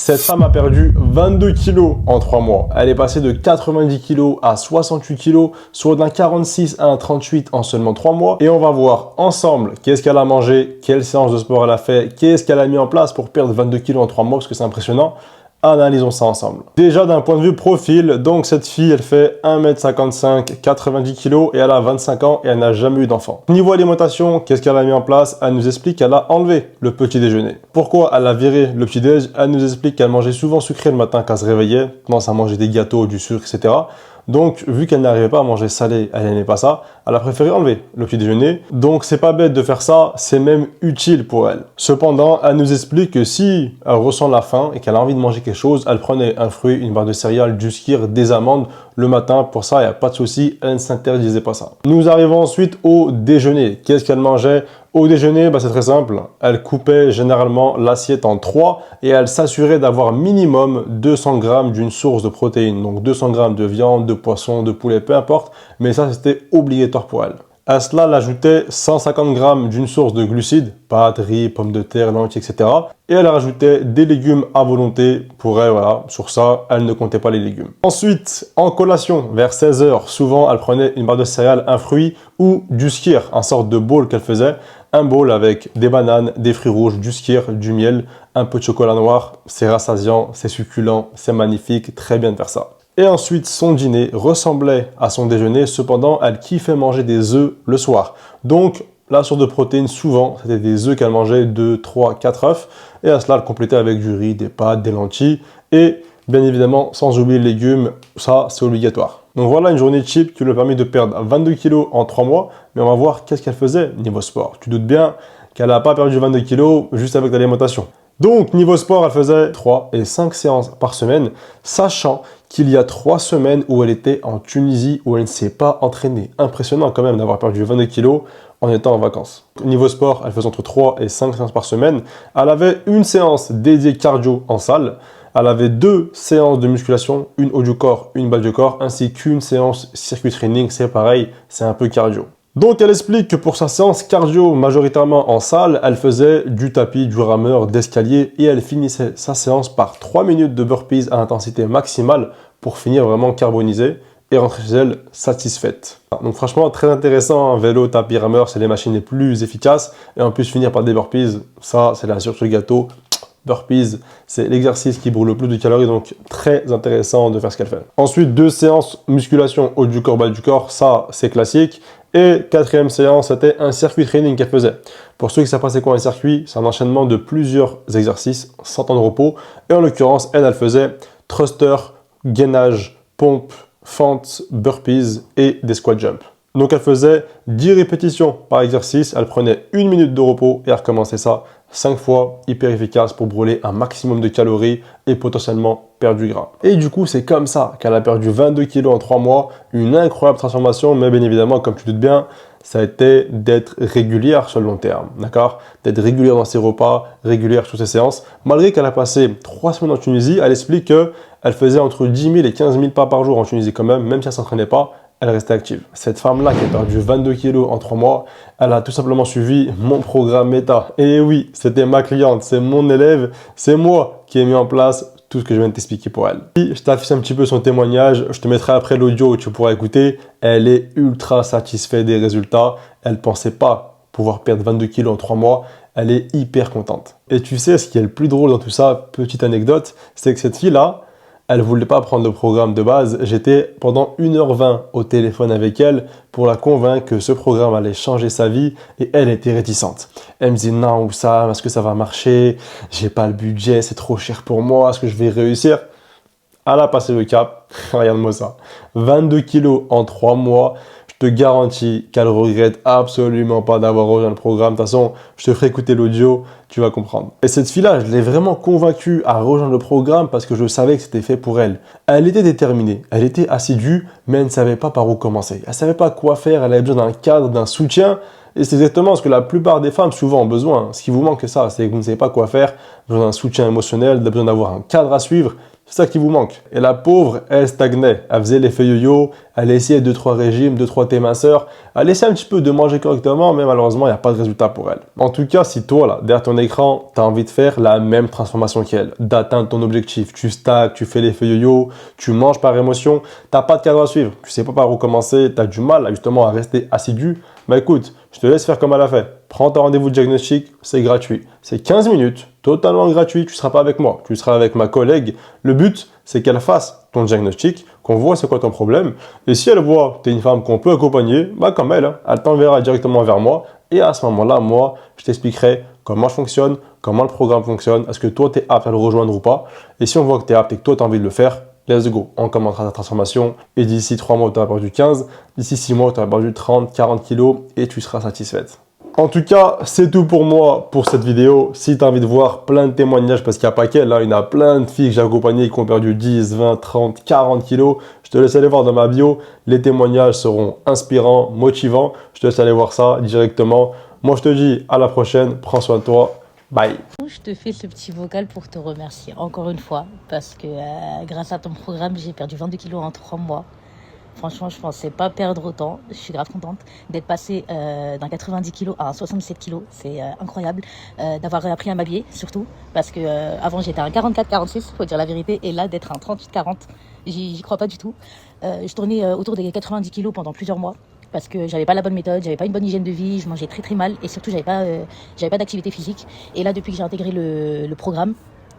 Cette femme a perdu 22 kilos en 3 mois. Elle est passée de 90 kilos à 68 kilos, soit d'un 46 à un 38 en seulement 3 mois. Et on va voir ensemble qu'est-ce qu'elle a mangé, quelle séance de sport elle a fait, qu'est-ce qu'elle a mis en place pour perdre 22 kilos en 3 mois, parce que c'est impressionnant. Analysons ça ensemble. Déjà d'un point de vue profil, donc cette fille elle fait 1m55, 90 kg et elle a 25 ans et elle n'a jamais eu d'enfant. Niveau alimentation, qu'est-ce qu'elle a mis en place? Elle nous explique qu'elle a enlevé le petit déjeuner. Pourquoi elle a viré le petit déj? Elle nous explique qu'elle mangeait souvent sucré le matin quand elle se réveillait, commence à manger des gâteaux, du sucre, etc. Donc, vu qu'elle n'arrivait pas à manger salé, elle n'aimait pas ça, elle a préféré enlever le petit déjeuner. Donc, c'est pas bête de faire ça, c'est même utile pour elle. Cependant, elle nous explique que si elle ressent la faim et qu'elle a envie de manger quelque chose, elle prenait un fruit, une barre de céréales, du skyr, des amandes le matin. Pour ça, il n'y a pas de souci, elle ne s'interdisait pas ça. Nous arrivons ensuite au déjeuner. Qu'est-ce qu'elle mangeait? Au déjeuner, c'est très simple. Elle coupait généralement l'assiette en 3 et elle s'assurait d'avoir minimum 200 grammes d'une source de protéines. Donc 200 grammes de viande, de poisson, de poulet, peu importe. Mais ça, c'était obligatoire pour elle. À cela, elle ajoutait 150 grammes d'une source de glucides, pâtes, riz, pommes de terre, lentilles, etc. Et elle rajoutait des légumes à volonté pour elle, voilà. Sur ça, elle ne comptait pas les légumes. Ensuite, en collation, vers 16 h, souvent, elle prenait une barre de céréales, un fruit ou du skyr, un sorte de bowl qu'elle faisait. Un bowl avec des bananes, des fruits rouges, du skyr, du miel, un peu de chocolat noir. C'est rassasiant, c'est succulent, c'est magnifique, très bien de faire ça. Et ensuite, son dîner ressemblait à son déjeuner, cependant, elle kiffait manger des œufs le soir. Donc, la source de protéines, souvent, c'était des œufs qu'elle mangeait, 2, 3, 4 œufs. Et à cela, elle complétait avec du riz, des pâtes, des lentilles. Et bien évidemment, sans oublier les légumes, ça, c'est obligatoire. Donc voilà une journée cheap qui lui a permis de perdre 22 kg en 3 mois. Mais on va voir qu'est-ce qu'elle faisait niveau sport. Tu doutes bien qu'elle n'a pas perdu 22 kg juste avec l'alimentation. Donc, niveau sport, elle faisait 3 et 5 séances par semaine, sachant qu'il y a 3 semaines où elle était en Tunisie, où elle ne s'est pas entraînée. Impressionnant quand même d'avoir perdu 22 kg en étant en vacances. Niveau sport, elle faisait entre 3 et 5 séances par semaine. Elle avait une séance dédiée cardio en salle. Elle avait 2 séances de musculation, une haut du corps, une bas du corps, ainsi qu'une séance circuit training. C'est pareil, c'est un peu cardio. Donc, elle explique que pour sa séance cardio, majoritairement en salle, elle faisait du tapis, du rameur, d'escalier et elle finissait sa séance par 3 minutes de burpees à intensité maximale pour finir vraiment carbonisée et rentrer chez elle satisfaite. Donc franchement, très intéressant, vélo, tapis, rameur, c'est les machines les plus efficaces et en plus finir par des burpees, ça c'est la cerise sur le gâteau. Burpees, c'est l'exercice qui brûle le plus de calories, donc très intéressant de faire ce qu'elle fait. Ensuite, 2 séances musculation haut du corps, bas du corps, ça c'est classique. Et 4e séance, c'était un circuit training qu'elle faisait. Pour ceux qui savent pas c'est quoi un circuit, c'est un enchaînement de plusieurs exercices sans temps de repos. Et en l'occurrence, elle faisait thruster, gainage, pompe, fente, burpees et des squat jumps. Donc elle faisait 10 répétitions par exercice, elle prenait 1 minute de repos et elle recommençait ça 5 fois, hyper efficace pour brûler un maximum de calories et potentiellement perdre du gras. Et du coup, c'est comme ça qu'elle a perdu 22 kg en 3 mois, une incroyable transformation, mais bien évidemment, comme tu te doutes bien, ça a été d'être régulière sur le long terme, d'accord? D'être régulière dans ses repas, régulière sur ses séances. Malgré qu'elle a passé 3 semaines en Tunisie, elle explique qu'elle faisait entre 10 000 et 15 000 pas par jour en Tunisie quand même si elle ne s'entraînait pas. Elle restait active. Cette femme-là qui a perdu 22 kg en 3 mois, elle a tout simplement suivi mon programme Meta. Et oui, c'était ma cliente, c'est mon élève, c'est moi qui ai mis en place tout ce que je viens de t'expliquer pour elle. Si je t'affiche un petit peu son témoignage, je te mettrai après l'audio où tu pourras écouter. Elle est ultra satisfaite des résultats. Elle ne pensait pas pouvoir perdre 22 kg en 3 mois. Elle est hyper contente. Et tu sais, ce qui est le plus drôle dans tout ça, petite anecdote, c'est que cette fille-là, elle ne voulait pas prendre le programme de base. J'étais pendant 1h20 au téléphone avec elle pour la convaincre que ce programme allait changer sa vie et elle était réticente. Elle me dit non, Oussam, est-ce que ça va marcher? J'ai pas le budget, c'est trop cher pour moi, est-ce que je vais réussir? Elle a passé le cap, regarde-moi ça. 22 kilos en 3 mois. Je te garantis qu'elle regrette absolument pas d'avoir rejoint le programme. De toute façon, je te ferai écouter l'audio, tu vas comprendre. Et cette fille-là, je l'ai vraiment convaincue à rejoindre le programme parce que je savais que c'était fait pour elle. Elle était déterminée, elle était assidue, mais elle ne savait pas par où commencer. Elle ne savait pas quoi faire, elle avait besoin d'un cadre, d'un soutien. Et c'est exactement ce que la plupart des femmes souvent ont besoin. Ce qui vous manque, c'est ça, c'est que vous ne savez pas quoi faire, vous avez besoin d'un soutien émotionnel, vous avez besoin d'avoir un cadre à suivre. C'est ça qui vous manque. Et la pauvre, elle stagnait. Elle faisait l'effet yo-yo, elle essayait 2-3 régimes, 2-3 minceurs. Elle essayait un petit peu de manger correctement, mais malheureusement, il n'y a pas de résultat pour elle. En tout cas, si toi, là, derrière ton écran, tu as envie de faire la même transformation qu'elle, d'atteindre ton objectif, tu stagnes, tu fais l'effet yo-yo, tu manges par émotion, tu n'as pas de cadre à suivre, tu sais pas par où commencer, tu as du mal justement à rester assidu, bah écoute, je te laisse faire comme elle a fait. Prends ton rendez-vous de diagnostic, c'est gratuit. C'est 15 minutes, totalement gratuit. Tu ne seras pas avec moi, tu seras avec ma collègue. Le but, c'est qu'elle fasse ton diagnostic, qu'on voit c'est quoi ton problème. Et si elle voit que tu es une femme qu'on peut accompagner, bah comme elle, hein, elle t'enverra directement vers moi. Et à ce moment-là, moi, je t'expliquerai comment je fonctionne, comment le programme fonctionne, est-ce que toi, tu es apte à le rejoindre ou pas. Et si on voit que tu es apte et que toi, tu as envie de le faire, let's go, on commencera ta transformation. Et d'ici 3 mois, tu auras perdu 15. D'ici 6 mois, tu auras perdu 30, 40 kilos et tu seras satisfaite. En tout cas, c'est tout pour moi pour cette vidéo. Si tu as envie de voir plein de témoignages, parce qu'il n'y a pas qu'elle, là, il y en a plein de filles que j'ai accompagnées qui ont perdu 10, 20, 30, 40 kilos. Je te laisse aller voir dans ma bio. Les témoignages seront inspirants, motivants. Je te laisse aller voir ça directement. Moi, je te dis à la prochaine. Prends soin de toi. Bye. Je te fais ce petit vocal pour te remercier encore une fois parce que grâce à ton programme, j'ai perdu 22 kilos en 3 mois. Franchement, je ne pensais pas perdre autant. Je suis grave contente d'être passée d'un 90 kilos à un 67 kilos. C'est incroyable. D'avoir appris à m'habiller surtout parce que avant j'étais à un 44-46, faut dire la vérité. Et là, d'être à un 38-40, j'y crois pas du tout. Je tournais autour des 90 kilos pendant plusieurs mois. Parce que j'avais pas la bonne méthode, j'avais pas une bonne hygiène de vie, je mangeais très très mal et surtout j'avais pas d'activité physique. Et là, depuis que j'ai intégré le programme,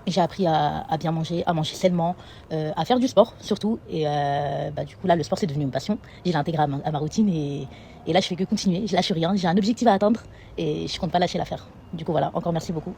j'ai appris à bien manger, à manger sainement, à faire du sport surtout. Et du coup là, le sport c'est devenu une passion. Je l'ai intégré à ma routine et là je fais que continuer, je lâche rien. J'ai un objectif à atteindre et je compte pas lâcher l'affaire. Du coup voilà, encore merci beaucoup.